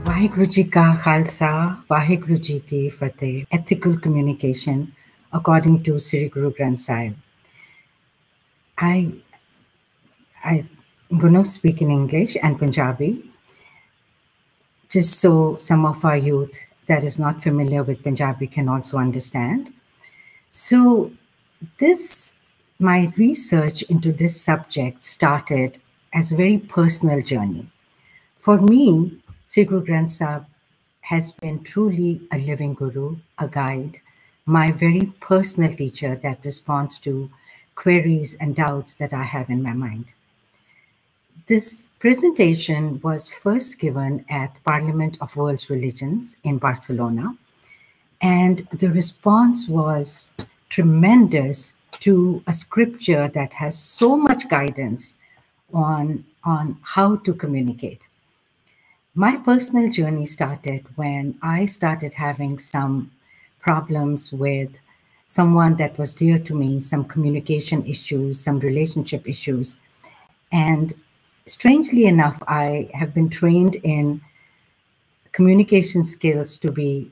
Waheguru Ji ka Khalsa, Waheguru Ji ki Fateh. Ethical communication according to Sri Guru Granth Sahib. I'm going to speak in English and Punjabi, just so some of our youth that is not familiar with Punjabi can also understand. So my research into this subject started as a very personal journey. For me, Sri Guru Granth Sahib has been truly a living guru, a guide, my very personal teacher that responds to queries and doubts that I have in my mind. This presentation was first given at Parliament of World's Religions in Barcelona, and the response was tremendous to a scripture that has so much guidance on how to communicate. My personal journey started when I started having some problems with someone that was dear to me, some communication issues, some relationship issues. And strangely enough, I have been trained in communication skills to be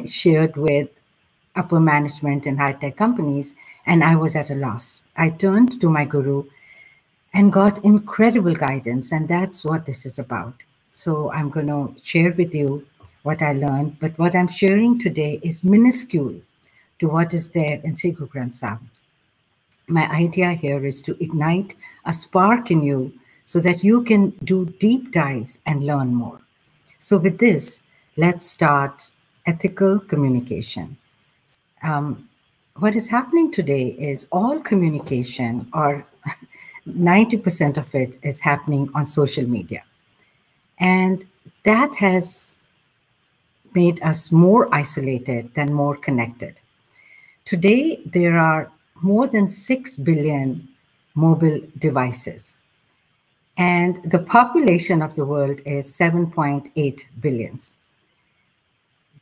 shared with upper management and high-tech companies, and I was at a loss. I turned to my guru and got incredible guidance, and that's what this is about. So I'm going to share with you what I learned, but what I'm sharing today is minuscule to what is there in Sri Guru Granth Sahib. My idea here is to ignite a spark in you so that you can do deep dives and learn more. So with this, let's start ethical communication. What is happening today is all communication, or 90% of it, is happening on social media. And that has made us more isolated than more connected. Today, there are more than 6 billion mobile devices. And the population of the world is 7.8 billion.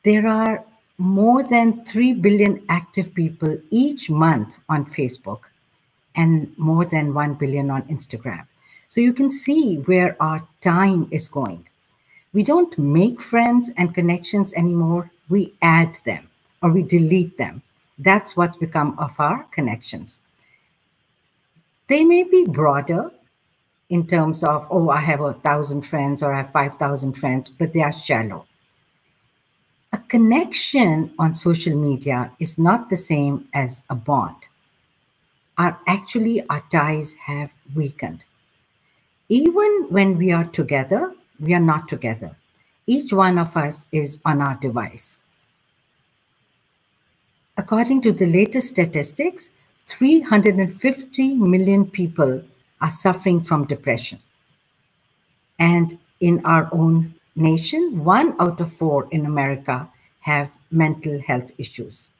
There are more than 3 billion active people each month on Facebook and more than 1 billion on Instagram. So you can see where our time is going. We don't make friends and connections anymore. We add them or we delete them. That's what's become of our connections. They may be broader in terms of, oh, I have 1,000 friends or I have 5,000 friends, but they are shallow. A connection on social media is not the same as a bond. Our ties have weakened. Even when we are together, we are not together. Each one of us is on our device. According to the latest statistics, 350 million people are suffering from depression. And in our own nation, 1 out of 4 in America have mental health issues.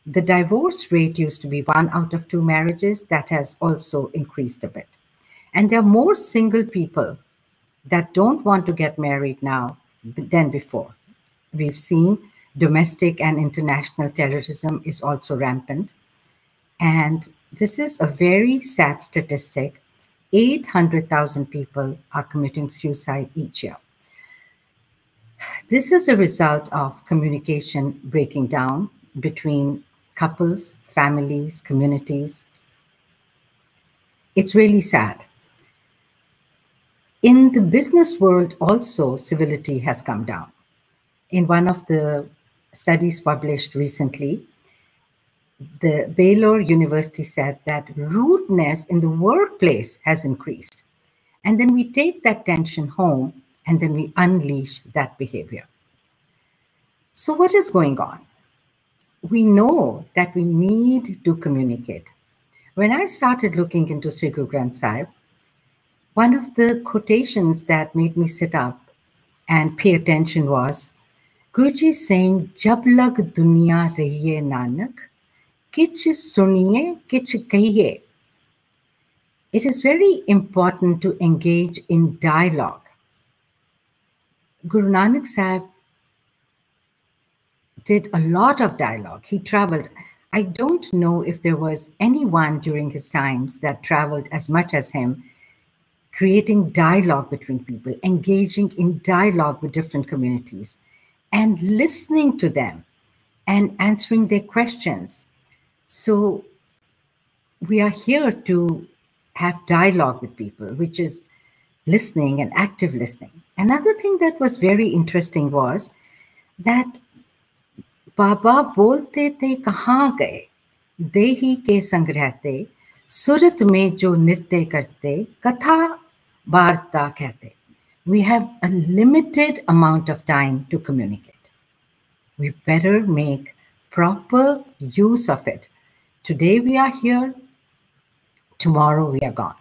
The divorce rate used to be 1 out of 2 marriages. That has also increased a bit. And there are more single people that don't want to get married now than before. We've seen domestic and international terrorism is also rampant. And this is a very sad statistic. 800,000 people are committing suicide each year. This is a result of communication breaking down between couples, families, communities. It's really sad. In the business world also, civility has come down. In one of the studies published recently, the Baylor University said that rudeness in the workplace has increased. And then we take that tension home and then we unleash that behavior. So what is going on? We know that we need to communicate. When I started looking into Sri Guru Granth Sahib, one of the quotations that made me sit up and pay attention was Guruji saying, "Jab lag duniya rahiye Nanak, kich suniye, kich kahiye." It is very important to engage in dialogue. Guru Nanak Sahib did a lot of dialogue. He traveled. I don't know if there was anyone during his times that traveled as much as him, creating dialogue between people, engaging in dialogue with different communities, and listening to them and answering their questions. So we are here to have dialogue with people, which is listening and active listening. Another thing that was very interesting was that बाबा बोलते थे कहाँ गए, देही के संग रहते, सुरत में जो नृत्य करते, कथा वार्ता कहते. We have a limited amount of time to communicate. We better make proper use of it. Today we are here, tomorrow we are gone.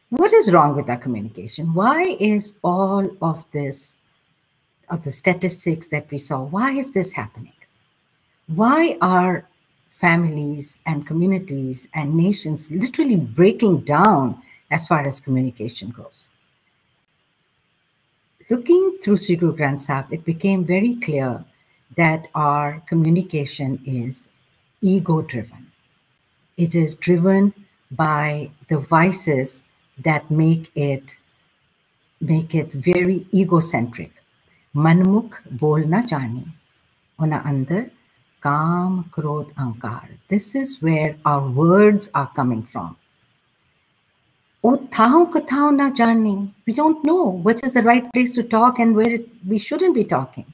What is wrong with our communication? Why is all of this, of the statistics that we saw, why is this happening? Why are families and communities and nations literally breaking down as far as communication goes? Looking through Sri Guru Granth Sahib, it became very clear that our communication is ego-driven. It is driven by the vices that make it very egocentric. Manmukh bol na jane, ona andar काम क्रोध अहंकार. This is where our words are coming from. O thao kathao na jane. We don't know what is the right place to talk and where we shouldn't be talking,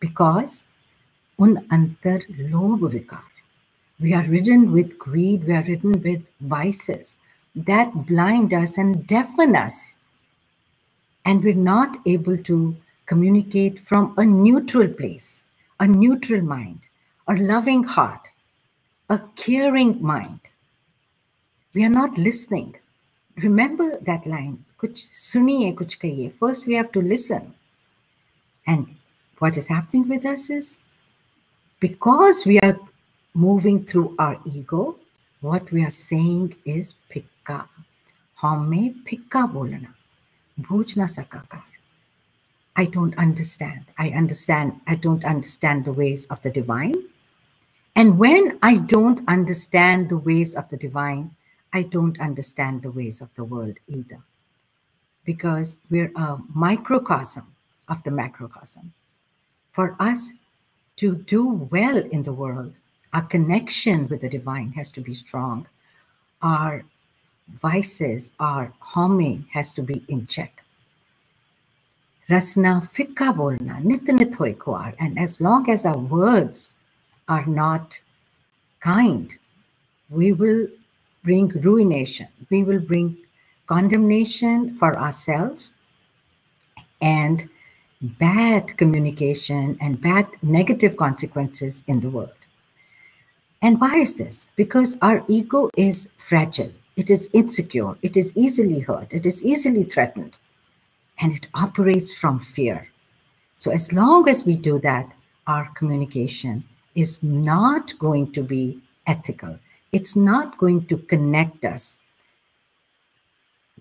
because un antar lobh vikar. We are ridden with greed. We are ridden with vices that blind us and deafen us, and we're not able to communicate from a neutral place, a neutral mind, a loving heart, a caring mind. We are not listening. Remember that line, kuch suniye, kuch kahiye. First, we have to listen. And what is happening with us is, because we are moving through our ego, what we are saying is pikka. Hame pikka bolana. Bhuj na sakakar. I don't understand. I don't understand the ways of the divine. And when I don't understand the ways of the divine, I don't understand the ways of the world either. Because we're a microcosm of the macrocosm. For us to do well in the world, our connection with the divine has to be strong. Our vices, our harming has to be in check. Rasna fikka bolna, nit nit hoy koar. And as long as our words are not kind, we will bring ruination. We will bring condemnation for ourselves and bad communication and bad negative consequences in the world. And why is this? Because our ego is fragile. It is insecure. It is easily hurt. It is easily threatened. And it operates from fear. So as long as we do that, our communication is not going to be ethical. It's not going to connect us.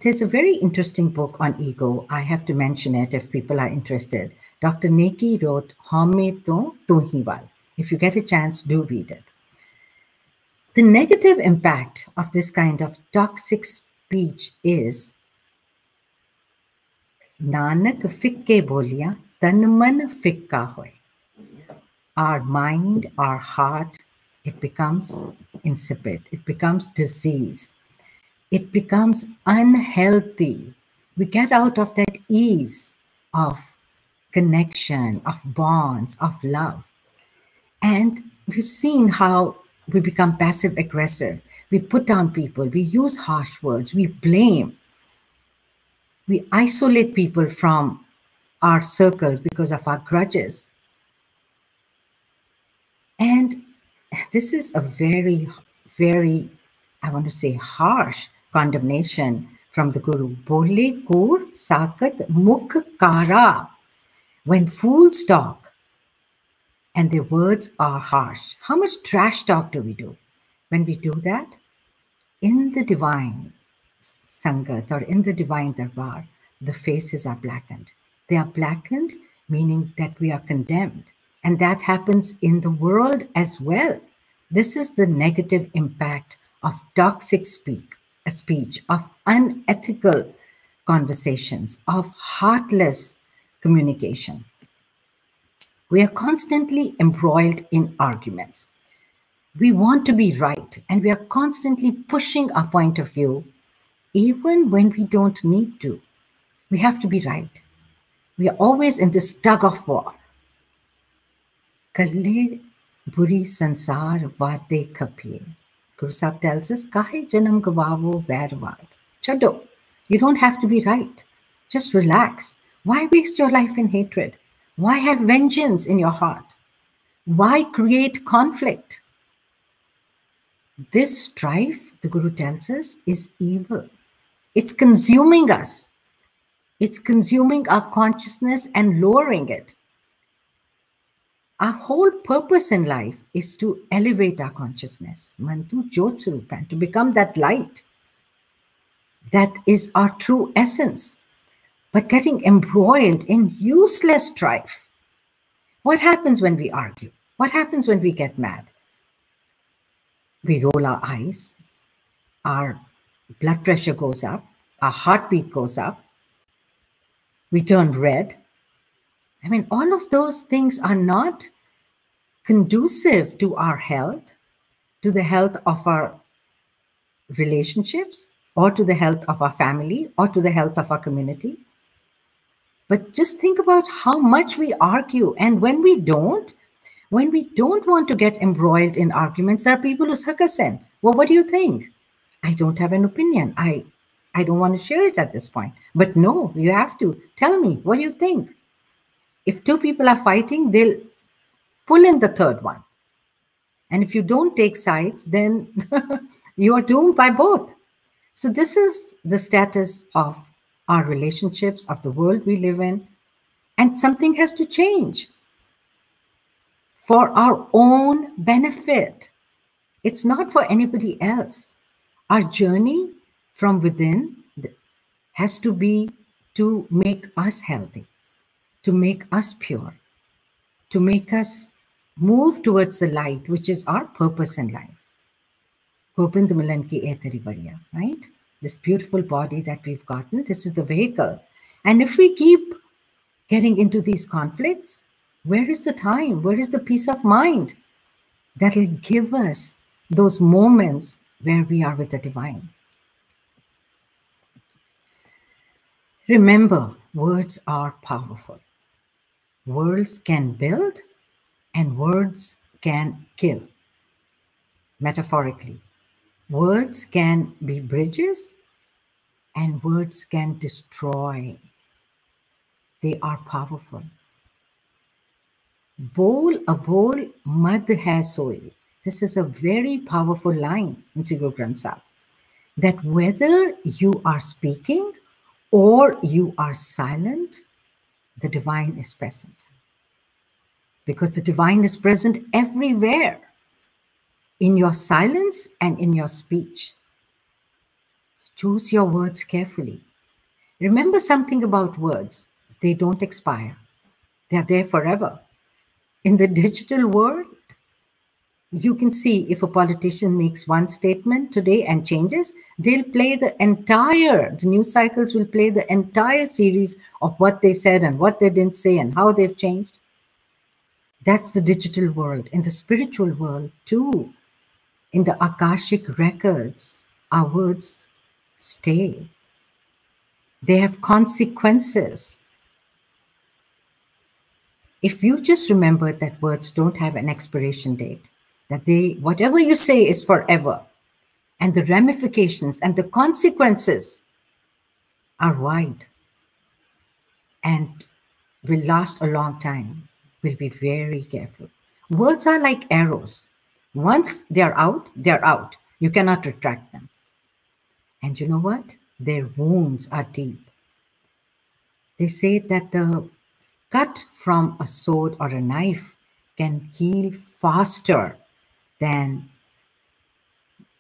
There's a very interesting book on ego. I have to mention it if people are interested. Dr. Neki wrote Hame To Tuhiwal. If you get a chance, do read it. The negative impact of this kind of toxic speech is Nanak fikke bolia, tan man fikka hoy. Our mind, our heart, it becomes insipid. It becomes diseased. It becomes unhealthy. We get out of that ease of connection, of bonds, of love. And we've seen how we become passive aggressive. We put down people. We use harsh words. We blame. We isolate people from our circles, because of our grudges. And this is a very, very, I want to say, harsh condemnation from the Guru. Bole kur sakat mukh kara. When fools talk and their words are harsh, how much trash talk do we do? When we do that, in the divine Sangat or in the divine Darbar, the faces are blackened. They are blackened, meaning that we are condemned. And that happens in the world as well. This is the negative impact of toxic speech, of unethical conversations, of heartless communication. We are constantly embroiled in arguments. We want to be right, and we are constantly pushing our point of view, even when we don't need to. We have to be right. We are always in this tug of war. Kalle buri sansar vate kapye. Guru Sahib tells us, Kahe janam gavavo vairvad. Chado, you don't have to be right. Just relax. Why waste your life in hatred? Why have vengeance in your heart? Why create conflict? This strife, the Guru tells us, is evil. It's consuming us. It's consuming our consciousness and lowering it. Our whole purpose in life is to elevate our consciousness, Mantu Jyotsrupan, to become that light. That is our true essence. But getting embroiled in useless strife. What happens when we argue? What happens when we get mad? We roll our eyes, our blood pressure goes up, our heartbeat goes up, we turn red. I mean, all of those things are not conducive to our health, to the health of our relationships, or to the health of our family, or to the health of our community. But just think about how much we argue. And when we don't want to get embroiled in arguments, there are people who suck us in. Well, what do you think? I don't have an opinion. I don't want to share it at this point. But no, you have to. Tell me, what do you think? If two people are fighting, they'll pull in the third one. And if you don't take sides, then you are doomed by both. So this is the status of our relationships, of the world we live in. And something has to change for our own benefit. It's not for anybody else. Our journey from within has to be to make us healthy, to make us pure, to make us move towards the light, which is our purpose in life. Gobind Milan ki etari badiya, right? This beautiful body that we've gotten, this is the vehicle. And if we keep getting into these conflicts, where is the time? Where is the peace of mind that'll give us those moments where we are with the divine? Remember, words are powerful. Words can build and words can kill, metaphorically. Words can be bridges and words can destroy. They are powerful. Bol abol mad hai soi. This is a very powerful line in Sri Guru Granth Sahib. That whether you are speaking or you are silent, the divine is present. Because the divine is present everywhere, in your silence and in your speech. Choose your words carefully. Remember something about words. They don't expire. They're there forever. In the digital world, you can see if a politician makes one statement today and changes, they'll play the news cycles will play the entire series of what they said and what they didn't say and how they've changed. That's the digital world. In the spiritual world too, in the Akashic records, our words stay. They have consequences. If you just remember that words don't have an expiration date, that whatever you say is forever, and the ramifications and the consequences are wide. And will last a long time. We'll be very careful. Words are like arrows. Once they're out, they're out. You cannot retract them. And you know what? Their wounds are deep. They say that the cut from a sword or a knife can heal faster than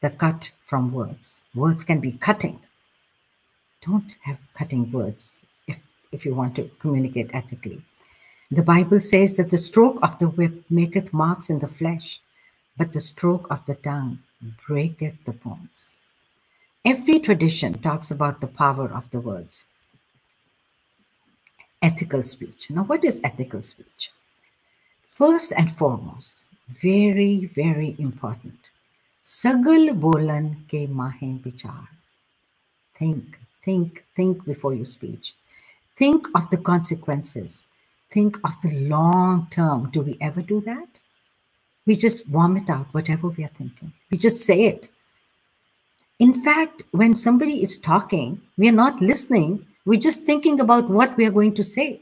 the cut from words. Words can be cutting. Don't have cutting words if you want to communicate ethically. The Bible says that the stroke of the whip maketh marks in the flesh, but the stroke of the tongue breaketh the bones. Every tradition talks about the power of the words. Ethical speech. Now, what is ethical speech? First and foremost, very, very important. Sagal bolan ke mahe vichar. Think before you speak. Think of the consequences. Think of the long term. Do we ever do that? We just vomit out whatever we are thinking. We just say it. In fact, when somebody is talking, we are not listening. We're just thinking about what we are going to say,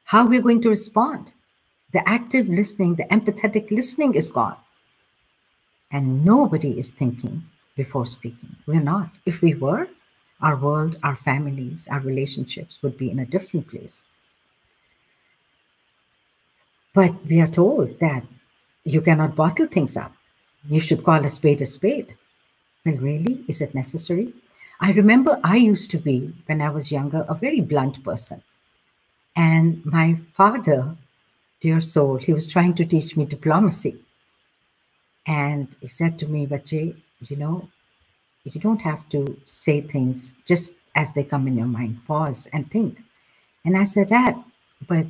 how we're going to respond. The active listening, the empathetic listening is gone. And nobody is thinking before speaking. We're not. If we were, our world, our families, our relationships would be in a different place. But we are told that you cannot bottle things up. You should call a spade a spade. Well, really? Is it necessary? I remember I used to be, when I was younger, a very blunt person. And my father, dear soul, he was trying to teach me diplomacy. And he said to me, Bache, you know, you don't have to say things just as they come in your mind. Pause and think. And I said, Dad, but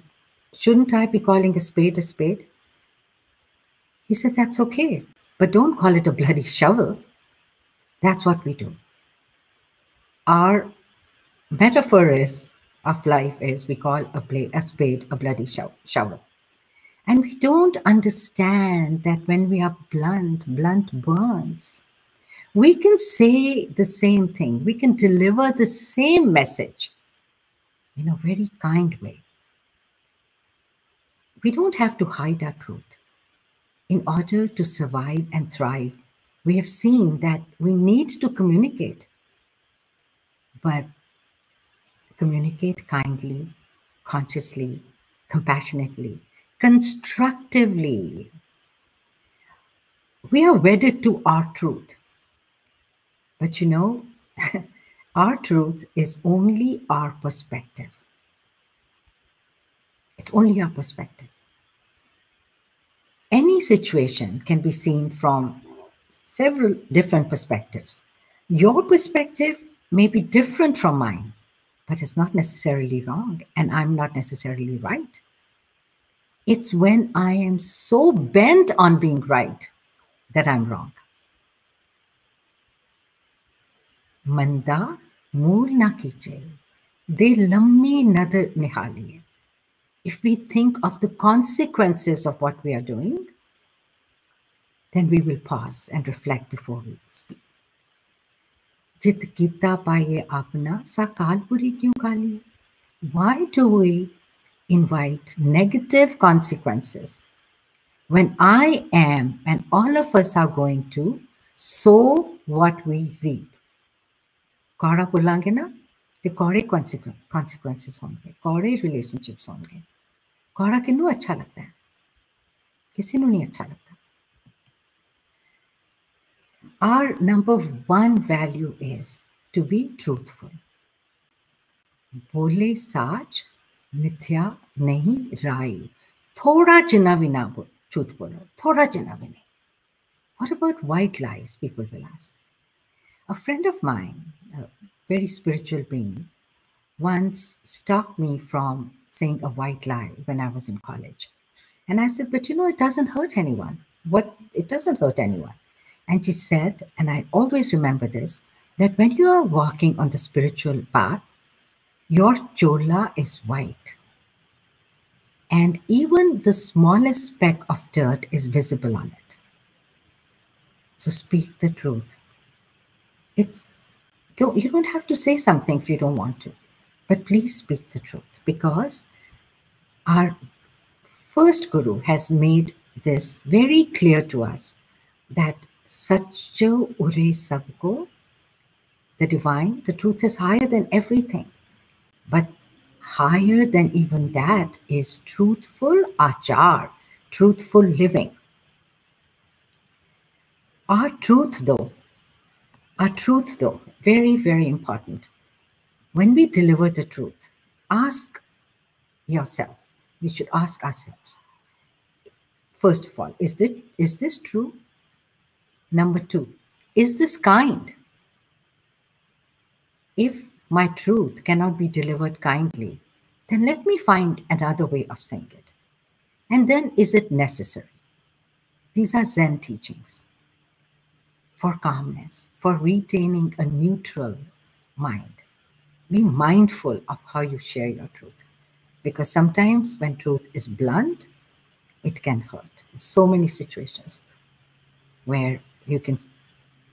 shouldn't I be calling a spade a spade? He said, that's okay, but don't call it a bloody shovel. That's what we do. Our metaphor of life is we call a spade a bloody shovel. And we don't understand that when we are blunt burns. We can say the same thing. We can deliver the same message in a very kind way. We don't have to hide our truth. In order to survive and thrive, we have seen that we need to communicate, but communicate kindly, consciously, compassionately, constructively. We are wedded to our truth. But you know, our truth is only our perspective. It's only our perspective. Any situation can be seen from several different perspectives. Your perspective may be different from mine, but it's not necessarily wrong, and I'm not necessarily right. It's when I am so bent on being right that I'm wrong. Manda mool na kiche, de lammi nadar nihaliye. If we think of the consequences of what we are doing, then we will pause and reflect before we speak. Jit kita paye apna sakal puri kyun kali? Why do we invite negative consequences when I am and all of us are going to sow what we reap? Kaura bolange na, the kaure consequences honge, kaure relationships honge. Kaura kinu acha lagta hai? Kisi nu nahi acha lagta. Our number one value is to be truthful. Bole saach, mithya nahi rai. Thoda jina bhi na jhoot bolo. Thoda jina bhi nahi. What about white lies, people will ask. A friend of mine, a very spiritual being, once stopped me from saying a white lie when I was in college. And I said, but you know, it doesn't hurt anyone. It doesn't hurt anyone. And she said, and I always remember this, that when you are walking on the spiritual path, your chola is white. And even the smallest speck of dirt is visible on it. So speak the truth. You don't have to say something if you don't want to, but please speak the truth, because Our first Guru has made this very clear to us that Satcho Ure Sabko, the divine, the truth is higher than everything. But higher than even that is truthful achar, truthful living. Our truth, though, very, very important. When we deliver the truth, ask yourself, we should ask ourselves, first of all, is this true? Number two, is this kind? If my truth cannot be delivered kindly, then let me find another way of saying it. And then, is it necessary? These are Zen teachings for calmness, for retaining a neutral mind. Be mindful of how you share your truth, because sometimes when truth is blunt, it can hurt. So many situations where you can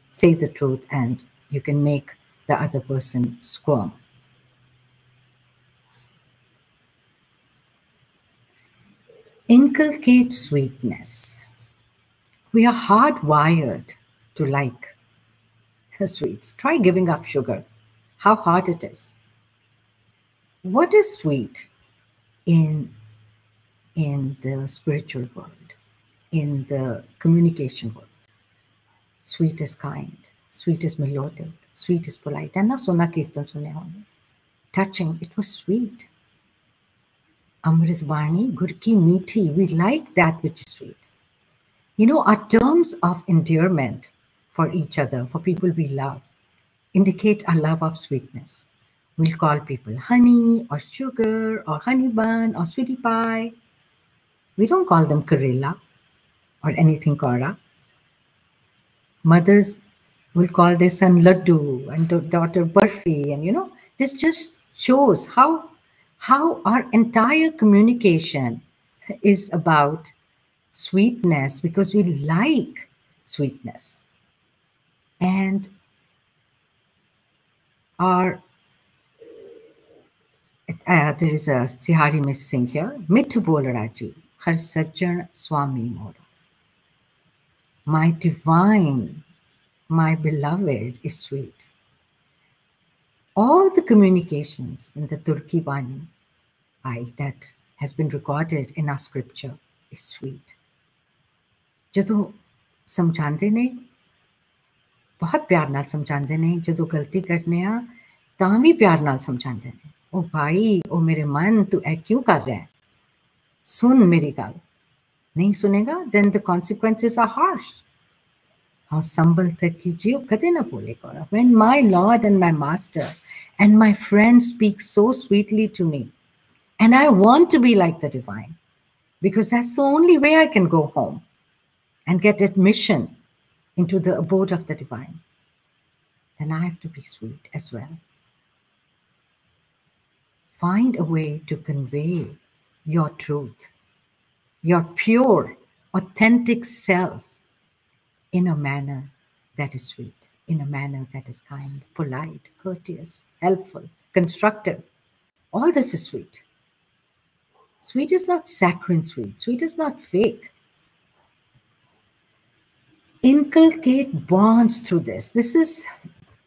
say the truth and you can make the other person squirm. Inculcate sweetness. We are hardwired to like sweets. Try giving up sugar. How hard it is. What is sweet in the spiritual world, in the communication world? Sweet is kind. Sweet is melodic. Sweet is polite. And na suna kirtan sunne honge. Touching. It was sweet. Amrit Bani, gur ki meethi. We like that which is sweet. You know, our terms of endearment for each other, for people we love, indicate our love of sweetness. We'll call people honey or sugar or honey bun or sweetie pie. We don't call them Karela or anything Kora. Mothers will call their son Laddu and daughter Barfi. And, you know, this just shows how our entire communication is about sweetness, because we like sweetness. And there is a Sihari Miss Singh here. Mithu bol raji, har sajjan swami mora. My divine, my beloved is sweet. All the communications in the Turki Bani that has been recorded in our scripture is sweet. ਜਦੋਂ ਸਮਝਾਉਂਦੇ ਨੇ, ਬਹੁਤ ਪਿਆਰ ਨਾਲ ਸਮਝਾਉਂਦੇ ਨੇ, ਜਦੋਂ ਗਲਤੀ ਕਰਨੇ ਆ ਤਾਂ ਵੀ ਪਿਆਰ ਨਾਲ ਸਮਝਾਉਂਦੇ ਨੇ, ਉਹ ਭਾਈ, ਉਹ ਮੇਰੇ ਮਨ, ਤੂੰ ਇਹ ਕਿਉਂ ਕਰ ਰਿਹਾ ਹੈ, ਸੁਣ ਮੇਰੀ ਗੱਲ, ਨਹੀਂ ਸੁਨੇਗਾ then the consequences are harsh. ਹਾਂ ਸੰਭਲ ਤੱਕ ਕੀਜੀਏ, ਉਹ ਕਦੇ ਨਾ ਭੁੱਲੇਗਾ. When my Lord and my Master and my friend speak so sweetly to me, and I want to be like the divine, because that's the only way I can go home and get admission into the abode of the divine, then I have to be sweet as well. Find a way to convey your truth, your pure, authentic self in a manner that is sweet, in a manner that is kind, polite, courteous, helpful, constructive. All this is sweet. Sweet is not saccharine sweet. Sweet is not fake. Inculcate bonds through this. This is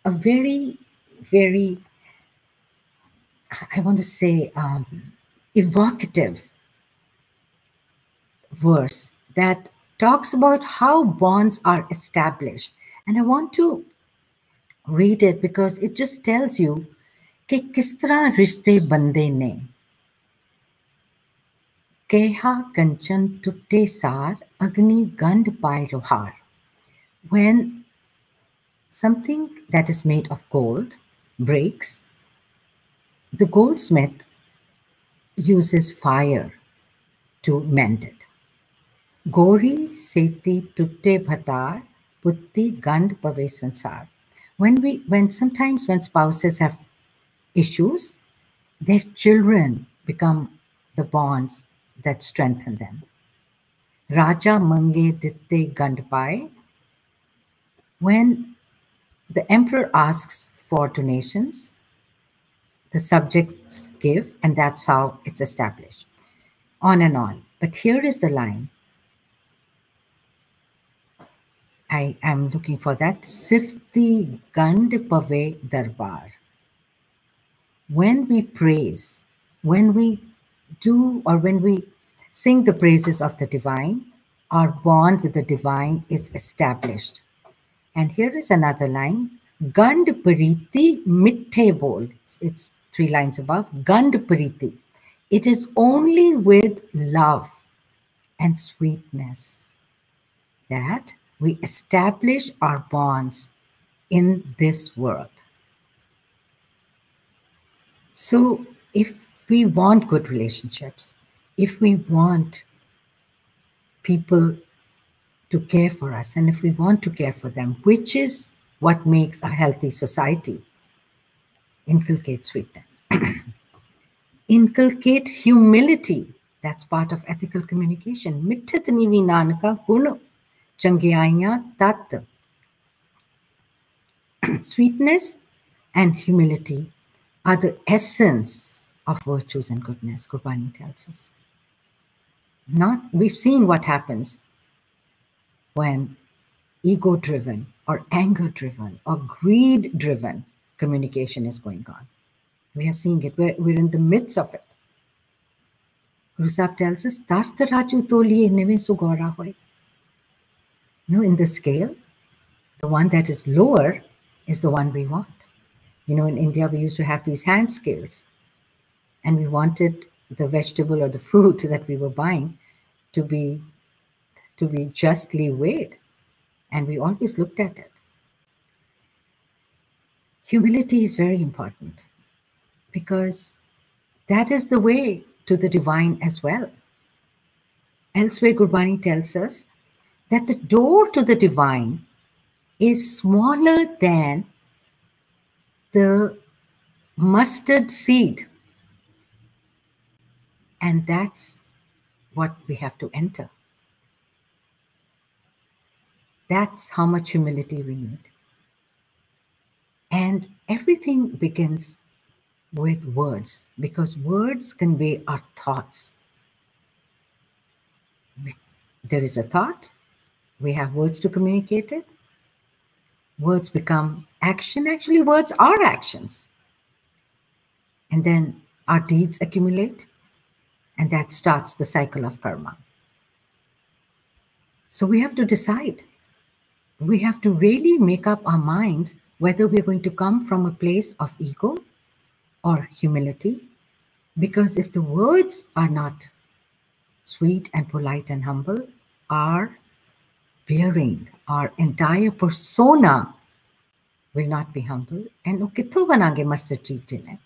a very, very, I want to say, evocative verse that talks about how bonds are established. And I want to read it because it just tells you कि किस तरह रिश्ते बंधे ने. केहा कंचन टूटे सार अग्नि गंध पाए लोहार. When something that is made of gold breaks, the goldsmith uses fire to mend it. Gori seti tutte bhatar putti gand pave sansar. When sometimes when spouses have issues, their children become the bonds that strengthen them. Raja mange ditte gand paye. When the emperor asks for donations, the subjects give, and that's how it's established. on and on. But here is the line. I am looking for that. Sifti Gand Pave Darbar. When we praise, when we do or when we sing the praises of the divine, our bond with the divine is established. And here is another line. Gand Pariti Mitthe Bol. It's 3 lines above. Gand Pariti. It is only with love and sweetness that we establish our bonds in this world. So if we want good relationships, if we want people to care for us, and if we want to care for them, which is what makes a healthy society, inculcate sweetness. Inculcate humility. That's part of ethical communication. Mitthit nivi nanaka gun changyaiya tat. Sweetness and humility are the essence of virtues and goodness, Gurbani tells us. We've seen what happens when ego-driven or anger-driven or greed-driven communication is going on. We are seeing it. We're in the midst of it. Guru Sahib tells us, in the scale, the one that is lower is the one we want. In India, we used to have these hand scales, and we wanted the vegetable or the fruit that we were buying to be justly weighed, and we always looked at it. Humility is very important because that is the way to the divine as well. Elsewhere, Gurbani tells us that the door to the divine is smaller than the mustard seed. And that's what we have to enter. That's how much humility we need. And everything begins with words, because words convey our thoughts. There is a thought, we have words to communicate it. Words become action. Actually, words are actions. And then our deeds accumulate, and that starts the cycle of karma. So we have to decide. We have to really make up our minds whether we're going to come from a place of ego or humility. Because if the words are not sweet and polite and humble, our bearing, our entire persona will not be humble. And kitho banange mustard seed jine.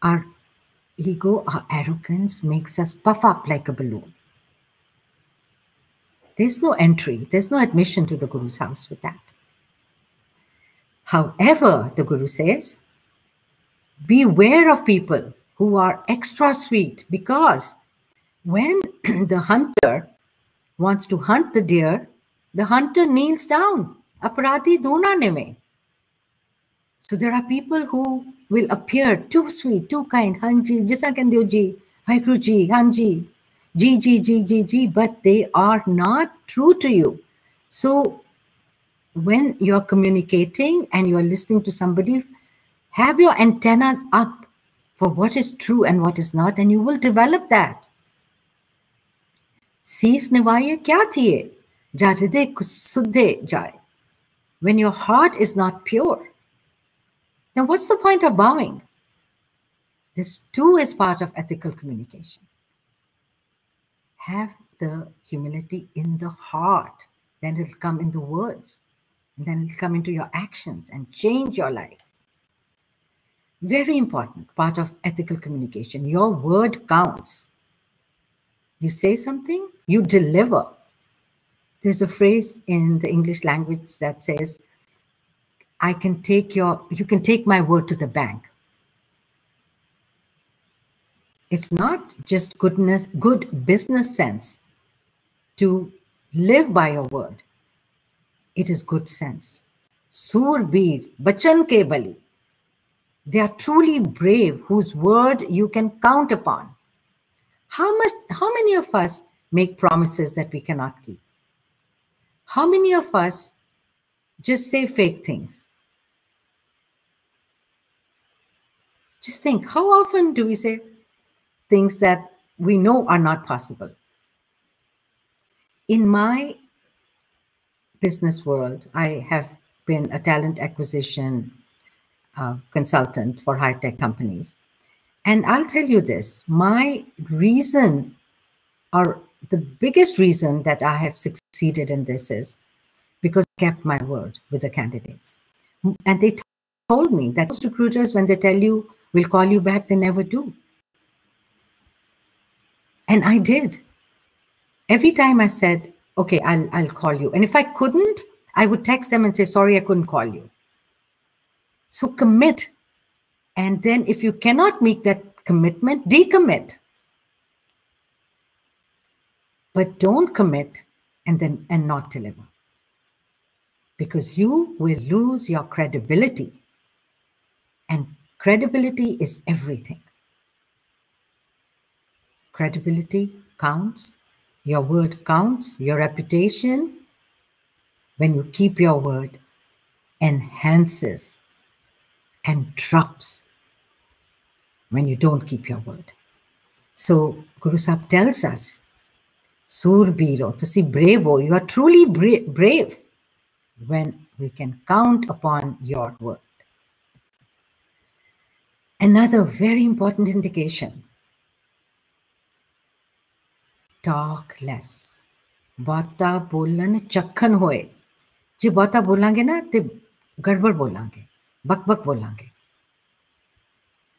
Our ego, our arrogance makes us puff up like a balloon. There's no entry, there's no admission to the Guru's house with that. However, the Guru says, beware of people who are extra sweet, because when the hunter wants to hunt the deer, the hunter kneels down. Aparadhi dunane mein. So there are people who will appear too sweet, too kind. Hanji, jisa kandeo ji, Waheguru ji, Hanji, ji, but they are not true to you. So when you're communicating and you're listening to somebody, have your antennas up for what is true and what is not, and you will develop that. Sees nivaye kya thiye, ja hriday suddhe jaye. When your heart is not pure, then what's the point of bowing? This too is part of ethical communication. Have the humility in the heart, then it'll come in the words, and then it'll come into your actions and change your life. Very important part of ethical communication. Your word counts. You say something, you deliver. There's a phrase in the English language that says, you can take my word to the bank. It's not just good business sense to live by your word. It is good sense. Surbir, bachan ke bali. They are truly brave, whose word you can count upon. How many of us make promises that we cannot keep? How many of us just say fake things? Just think, how often do we say things that we know are not possible? In my business world, I have been a talent acquisition consultant for high-tech companies. And I'll tell you this, my reason, or the biggest reason that I have succeeded in this, is because I kept my word with the candidates. And they told me that most recruiters, when they tell you, we'll call you back, they never do. And I did. Every time I said, okay, I'll call you. And if I couldn't, I would text them and say, sorry, I couldn't call you. So commit. And then if you cannot meet that commitment, decommit. But don't commit and not deliver. Because you will lose your credibility. And credibility is everything. Credibility counts. Your word counts. Your reputation, when you keep your word, enhances and drops when you don't keep your word. So Guru Sahib tells us, Surbiro, to see brave, you are truly brave when we can count upon your word. Another very important indication, talk less. Bata bolan chakhan hoye. Je bata bolange na, te gadbad bolange, bak bolange.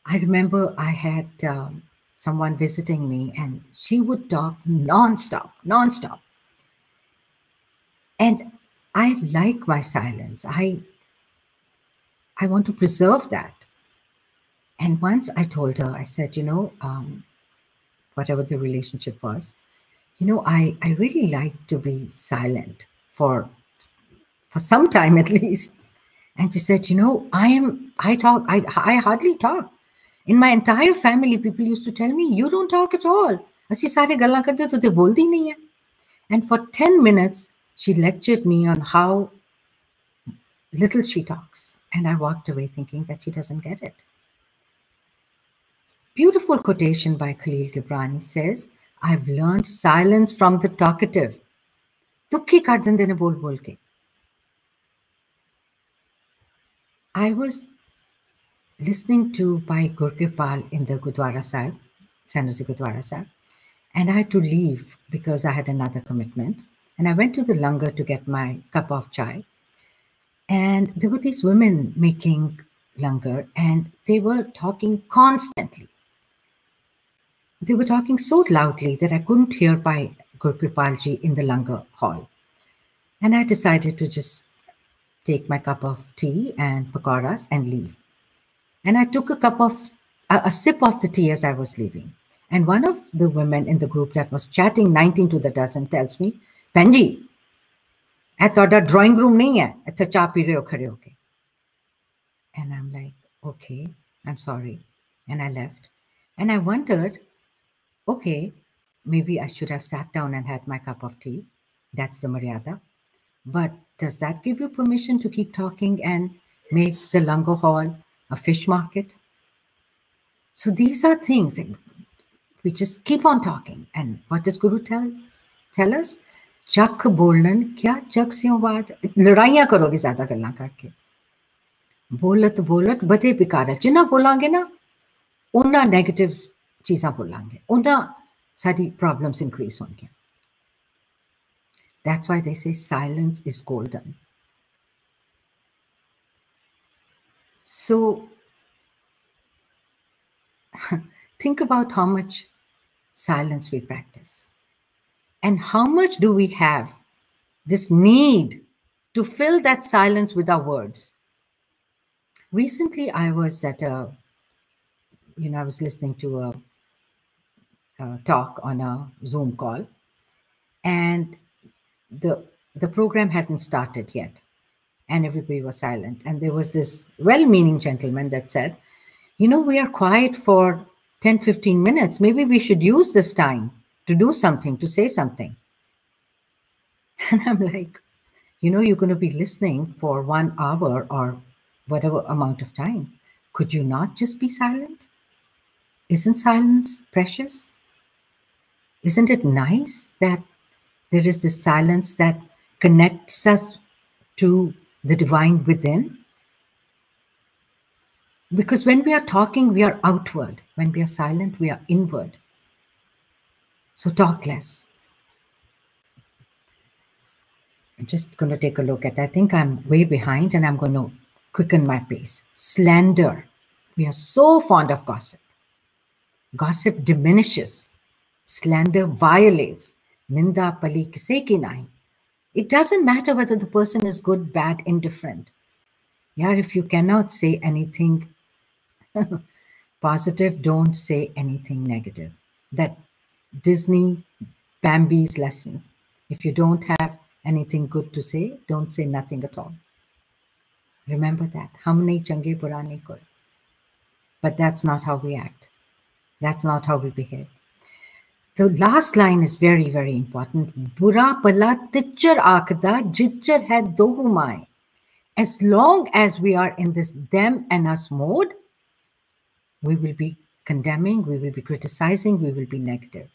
I remember I had someone visiting me and she would talk non-stop. And I like my silence. I want to preserve that. And once I told her, I said, whatever the relationship was, I really like to be silent for some time at least. And she said, I hardly talk. In my entire family, people used to tell me, you don't talk at all. Asi sare gallan karte to te bolti nahi hai. And for 10 minutes, she lectured me on how little she talks. And I walked away thinking that she doesn't get it. Beautiful quotation by Khalil Gibran says, I've learned silence from the talkative. Dukhi kar dende ne bol bol ke. I was listening to by Gurmat in the Gurdwara Sahib, San Jose Gurdwara Sahib, and I had to leave because I had another commitment. And I went to the langar to get my cup of chai. And there were these women making langar and they were talking constantly. They were talking so loudly that I couldn't hear by Gurmat Ji in the langar hall. And I decided to just take my cup of tea and pakoras and leave. And I took a sip of the tea as I was leaving. And one of the women in the group that was chatting 19 to the dozen tells me, Penji, I thought a drawing room nahi hai. Acha cha pi rahe ho khade hoke. And I'm like, okay, I'm sorry. And I left. And I wondered, okay, maybe I should have sat down and had my cup of tea. That's the maryada. But does that give you permission to keep talking and make the langar hall a fish market? So these are things that we just keep on talking. And what does Guru tell us? Chak bolnan kya chak se baad ladaiyan karoge zyada gallan karke. Bolat bade pikara. Jina bolange na, unna negative cheezan bolange. Unna sari problems increase honge. That's why they say silence is golden. So think about how much silence we practice and how much do we have this need to fill that silence with our words. Recently, I was at I was listening to a talk on a Zoom call, and the program hadn't started yet, and everybody was silent. And there was this well-meaning gentleman that said, You know, we are quiet for 10, 15 minutes. Maybe we should use this time to do something, to say something. And I'm like, you know, you're going to be listening for 1 hour or whatever amount of time. Could you not just be silent? Isn't silence precious? Isn't it nice that there is this silence that connects us to the divine within? Because when we are talking, we are outward. When we are silent, we are inward. So talk less. I'm just going to take a look at, I think I'm way behind and I'm going to quicken my pace. Slander. We are so fond of gossip. Gossip diminishes. Slander violates. Ninda pali kise ki nahi. It doesn't matter whether the person is good, bad, indifferent. Yeah, if you cannot say anything positive, don't say anything negative. That Disney Bambi's lessons. If you don't have anything good to say, don't say nothing at all. Remember that. Hum nahi change bura nahi koi. But that's not how we act. That's not how we behave. The last line is very, very important. Bura pala tichar aakda jitchar hai dohumai. As long as we are in this them and us mode, we will be condemning, we will be criticizing, we will be negative.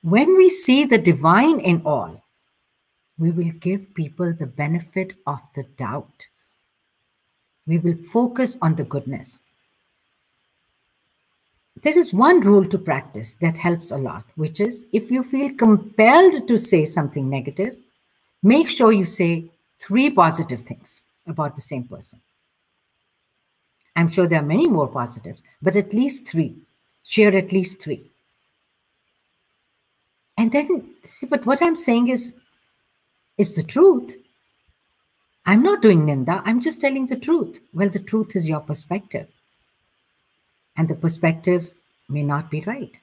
When we see the divine in all, we will give people the benefit of the doubt. We will focus on the goodness. There is one rule to practice that helps a lot, which is if you feel compelled to say something negative, make sure you say 3 positive things about the same person. I'm sure there are many more positives, but at least 3. Share at least 3. And then, see, but what I'm saying is the truth. I'm not doing ninda, I'm just telling the truth. Well, the truth is your perspective. And the perspective may not be right.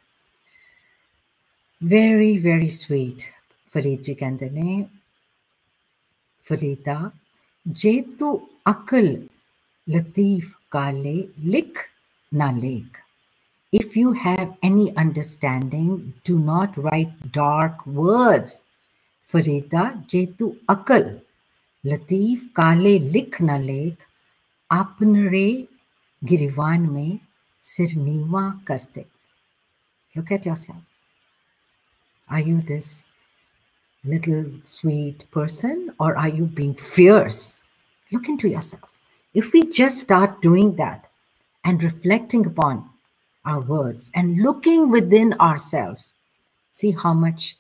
Very, very sweet. Farid ji kehndे ne, Farida, je tu akal latif kale lik na lek. If you have any understanding, do not write dark words. Farida, je tu akal latif kale lik na lek, apnare girivan mein sir neeva karte. Look at yourself. Are you this little sweet person or are you being fierce? Look into yourself. If we just start doing that and reflecting upon our words and looking within ourselves, see how much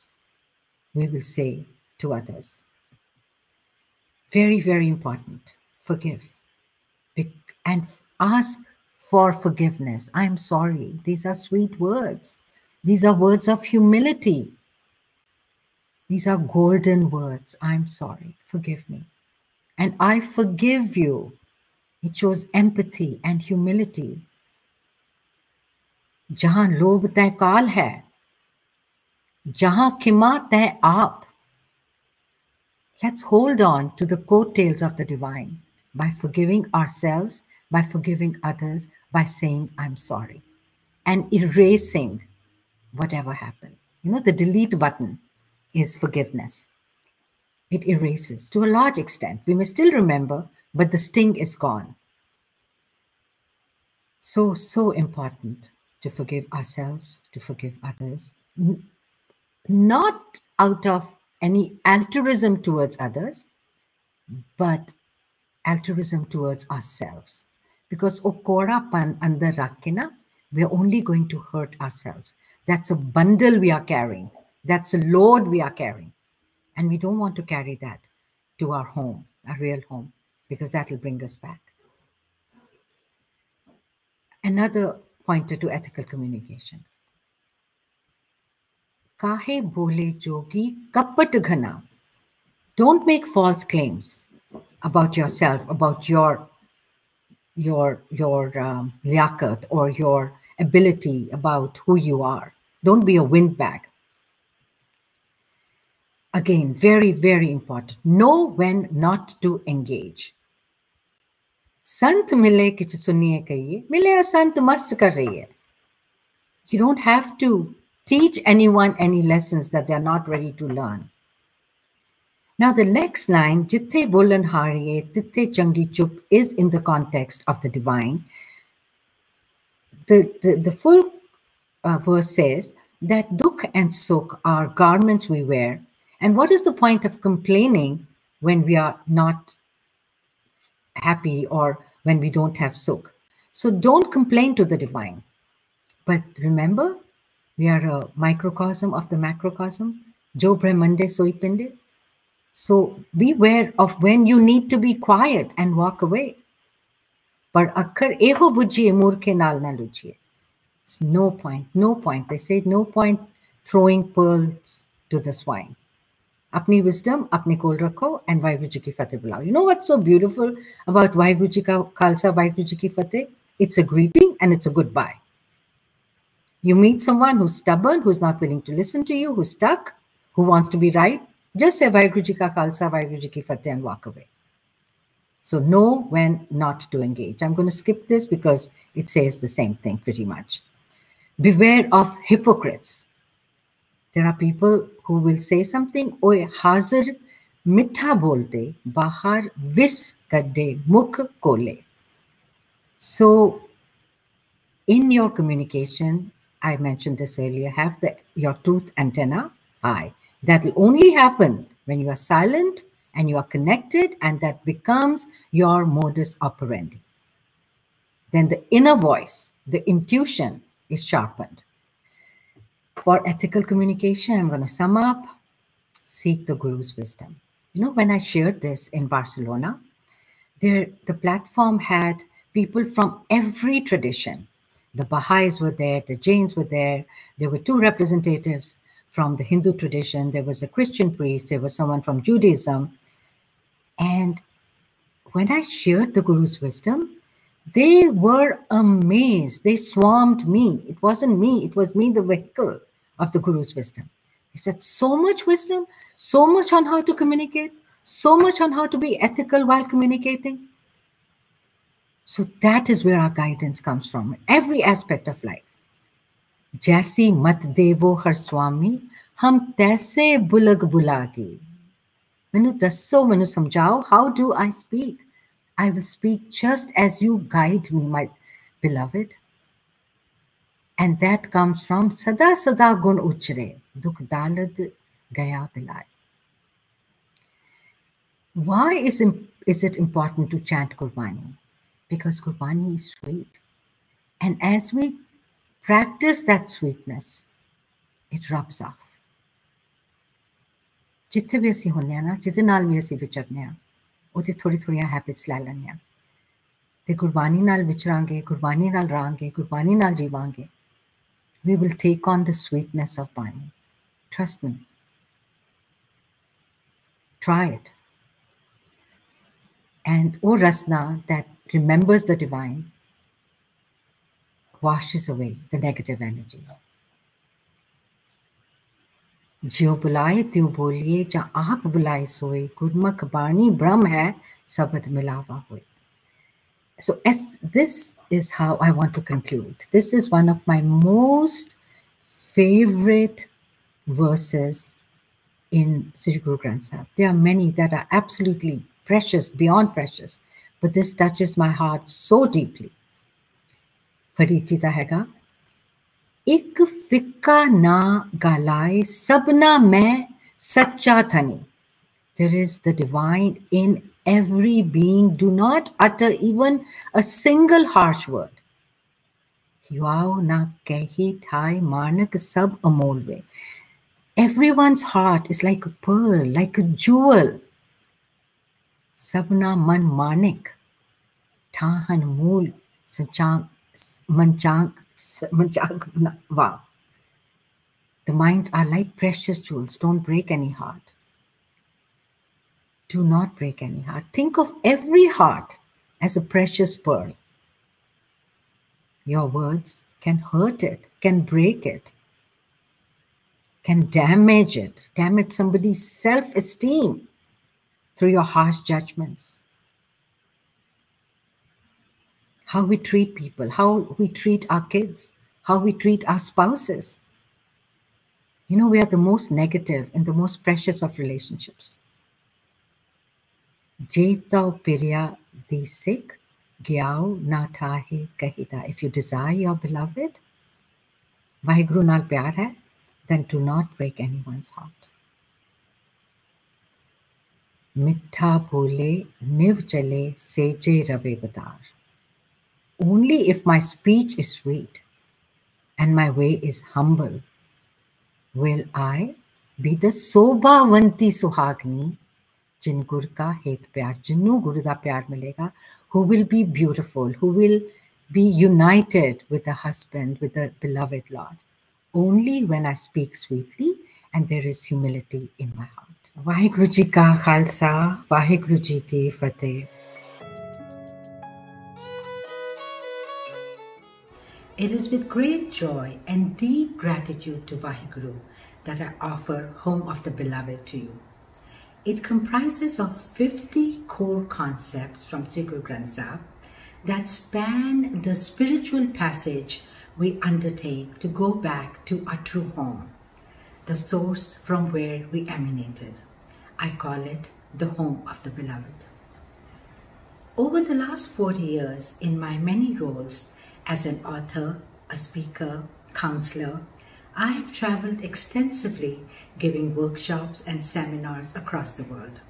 we will say to others. Very, very important. Forgive. And ask for forgiveness. I'm sorry. These are sweet words. These are words of humility. These are golden words. I'm sorry. Forgive me. And I forgive you. It shows empathy and humility. Jahan lobh teh kaal hai, jahan khima teh aap. Let's hold on to the coattails of the divine by forgiving ourselves, by forgiving others, by saying, I'm sorry, and erasing whatever happened. You know, the delete button is forgiveness. It erases to a large extent. We may still remember, but the sting is gone. So, so important to forgive ourselves, to forgive others, not out of any altruism towards others, but altruism towards ourselves. Because okora pan andar rakhina, we are only going to hurt ourselves. That's a bundle we are carrying. That's a load we are carrying. And we don't want to carry that to our home, our real home, because that will bring us back. Another pointer to ethical communication. Kahe bole jogi kapat ghana. Don't make false claims about yourself, about your liaquat or your ability, about who you are. Don't be a windbag. Again, very, very important. Know when not to engage. संत मिले किछ सुनिए कहिए, मिले संत मस्त कर रही है. You don't have to teach anyone any lessons that they're not ready to learn. Now the next line, Jithe bolan hariye, tithe changi chup, is in the context of the divine. The full verse says that dukh and sukh are garments we wear. And what is the point of complaining when we are not happy or when we don't have sukh? So don't complain to the divine. But remember, we are a microcosm of the macrocosm. Jo Brahmande soi pinde. So beware of when you need to be quiet and walk away. But akkar eho bujhiye murkhe naal na lujiye. It's no point, no point. They say no point throwing pearls to the swine. Apni wisdom, apne kol rakho, and Waheguru Ji ki Fateh bulao. You know what's so beautiful about Waheguru Ji ka Khalsa, Waheguru Ji ki Fateh? It's a greeting and it's a goodbye. You meet someone who's stubborn, who's not willing to listen to you, who's stuck, who wants to be right, just say Waheguru Ji ka Khalsa, Waheguru Ji ki Fateh and walk away. So know when not to engage. I'm going to skip this because it says the same thing pretty much. Beware of hypocrites. There are people who will say something, Oye, hazir mitha bolte, bahar vis kadde mukh kole. So in your communication, I mentioned this earlier, have your truth antenna high. That will only happen when you are silent and you are connected, and that becomes your modus operandi. Then the inner voice, the intuition, is sharpened. For ethical communication, I'm going to sum up, seek the Guru's wisdom. You know, when I shared this in Barcelona, the platform had people from every tradition. The Baha'is were there, the Jains were there. There were 2 representatives from the Hindu tradition. There was a Christian priest. There was someone from Judaism. And when I shared the Guru's wisdom, they were amazed. They swarmed me. It wasn't me. It was me, the vehicle of the Guru's wisdom. He said, so much wisdom, so much on how to communicate, so much on how to be ethical while communicating. So that is where our guidance comes from, every aspect of life. Jaisi mat devo har swami, hum taise bulag bulagi. Manu dasso, manu samjhao, how do I speak? I will speak just as you guide me, my beloved. And that comes from Sada Sada Gun Uchre, Dukh Dalad Gaya Bilai. Why is it important to chant Gurbani? Because Gurbani is sweet. And as we practice that sweetness, it rubs off. Jithe bhi assi honne na, jithe naal bhi assi vicharne, ਉਹਦੇ ਥੋੜ੍ਹੀਆਂ habits ਲੈ ਲੈਂਦੇ ਹਾਂ ਤੇ ਗੁਰਬਾਣੀ ਨਾਲ ਵਿਚਰਾਂਗੇ, ਗੁਰਬਾਣੀ ਨਾਲ ਰਹਾਂਗੇ, ਗੁਰਬਾਣੀ ਨਾਲ ਜੀਵਾਂਗੇ. We will take on the sweetness of Bani. Trust me. Try it. And O Rasna that remembers the divine washes away the negative energy. ज्यो बुलाए त्यों बोलिए, जा आप बुलाए सोए, गुरमुख बाणी ब्रह्म है, सबद मिलावा होए. So this is how I want to conclude. This is one of my most favorite verses in Sri Guru Granth Sahib. There are many that are absolutely precious, beyond precious, but this touches my heart so deeply. Farid ji da hega, एक फिक्का ना गालाए सबना मैं सच्चा थनी. There is the divine in every being. Do not utter even a single harsh word. Yuao na kehi thai manak sab amolve. Everyone's heart is like a pearl, like a jewel. Sabna man manik. Tahan mool sanchang manchang. Wow. The minds are like precious jewels. Don't break any heart. Do not break any heart. Think of every heart as a precious pearl. Your words can hurt it, can break it, can damage it, damage somebody's self-esteem through your harsh judgments. how we treat people, how we treat our kids, how we treat our spouses. You know, we are the most negative and the most precious of relationships. Jetao Pirya the Sikh, Gyao Natahe Kahita. If you desire your beloved, Waheguru nal pyar hai, then do not break anyone's heart. Mittha bole, niv chale, seje rave badar. Only if my speech is sweet and my way is humble will I be the Sobhavanti Suhagni, jin gur ka het pyar, jinnu guru da pyar milega, who will be beautiful, who will be united with the husband, with the beloved Lord. Only when I speak sweetly and there is humility in my heart. Waheguru Ji ka Khalsa, Waheguru Ji ki Fateh. It is with great joy and deep gratitude to Waheguru that I offer Home of the Beloved to you. It comprises of 50 core concepts from Sikh Gurmat that span the spiritual passage we undertake to go back to our true home, the source from where we emanated. I call it the Home of the Beloved. Over the last 40 years, in my many roles as an author, a speaker, counselor, I have traveled extensively giving workshops and seminars across the world.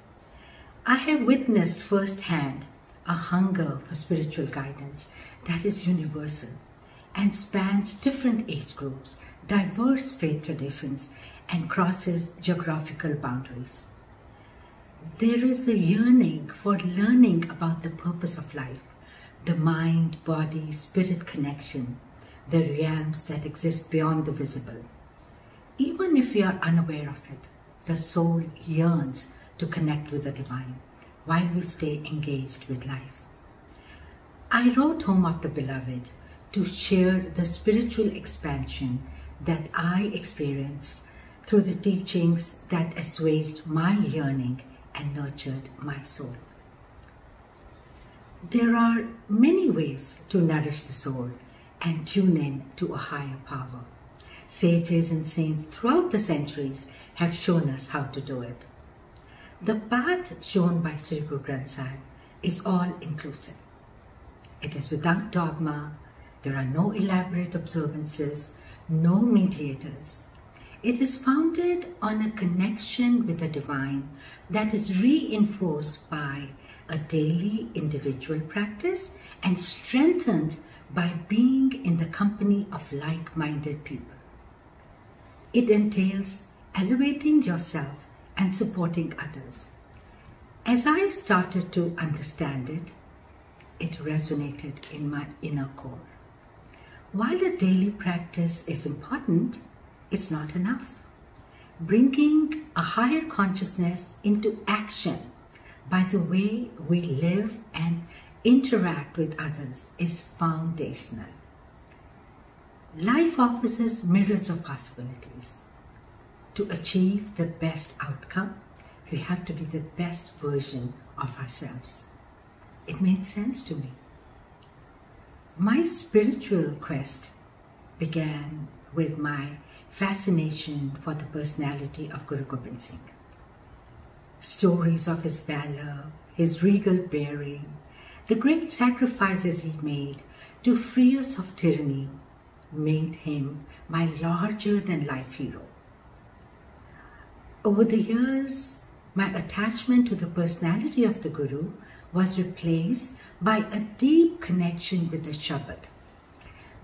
I have witnessed firsthand a hunger for spiritual guidance that is universal and spans different age groups, diverse faith traditions, and crosses geographical boundaries. There is a yearning for learning about the purpose of life, the mind, body, spirit connection, the realms that exist beyond the visible. Even if we are unaware of it, the soul yearns to connect with the divine while we stay engaged with life. I wrote Home of the Beloved to share the spiritual expansion that I experienced through the teachings that assuaged my yearning and nurtured my soul. There are many ways to nourish the soul and tune in to a higher power. Sages and saints throughout the centuries have shown us how to do it. The path shown by Sri Guru Granth Sahib is all-inclusive. It is without dogma, there are no elaborate observances, no mediators. It is founded on a connection with the divine that is reinforced by a daily individual practice and strengthened by being in the company of like-minded people. It entails elevating yourself and supporting others. As I started to understand it, it resonated in my inner core. While a daily practice is important, it's not enough. Bringing a higher consciousness into action by the way we live and interact with others is foundational. Life offers us myriads of possibilities. To achieve the best outcome, we have to be the best version of ourselves. It made sense to me. My spiritual quest began with my fascination for the personality of Guru Gobind Singh. Stories of his valor, his regal bearing, the great sacrifices he made to free us of tyranny made him my larger-than-life hero. Over the years, my attachment to the personality of the Guru was replaced by a deep connection with the Shabad,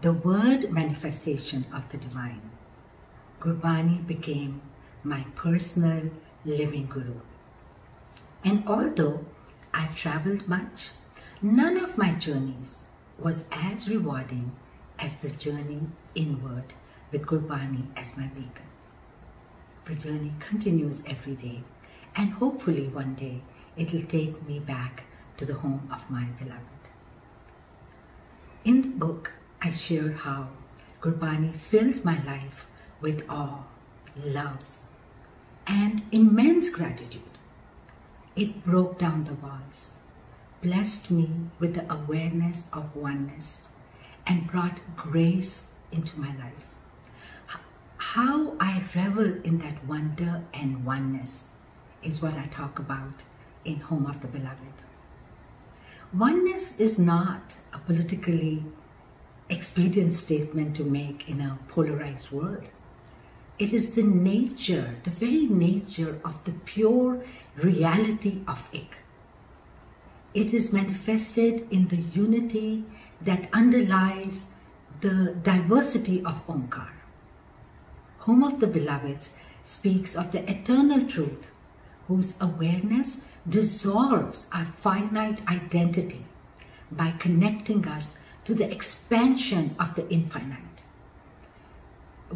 the word manifestation of the divine. Gurbani became my personal living Guru. And although I've traveled much, none of my journeys was as rewarding as the journey inward with Gurbani as my beacon. The journey continues every day, and hopefully one day it'll take me back to the home of my beloved. In the book, I share how Gurbani filled my life with awe, love, and immense gratitude. It broke down the walls, blessed me with the awareness of oneness and brought grace into my life. How I revel in that wonder and oneness is what I talk about in Home of the Beloved. Oneness is not a politically expedient statement to make in a polarized world. It is the nature, the very nature of the pure reality of Ik. It is manifested in the unity that underlies the diversity of Omkar. Home of the Beloveds speaks of the eternal truth, whose awareness dissolves our finite identity by connecting us to the expansion of the infinite.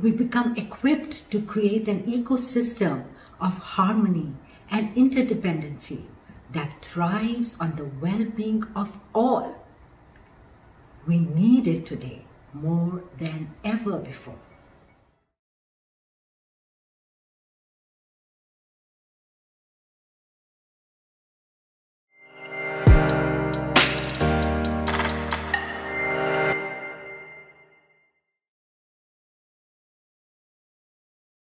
We become equipped to create an ecosystem of harmony and interdependency that thrives on the well-being of all. We need it today more than ever before.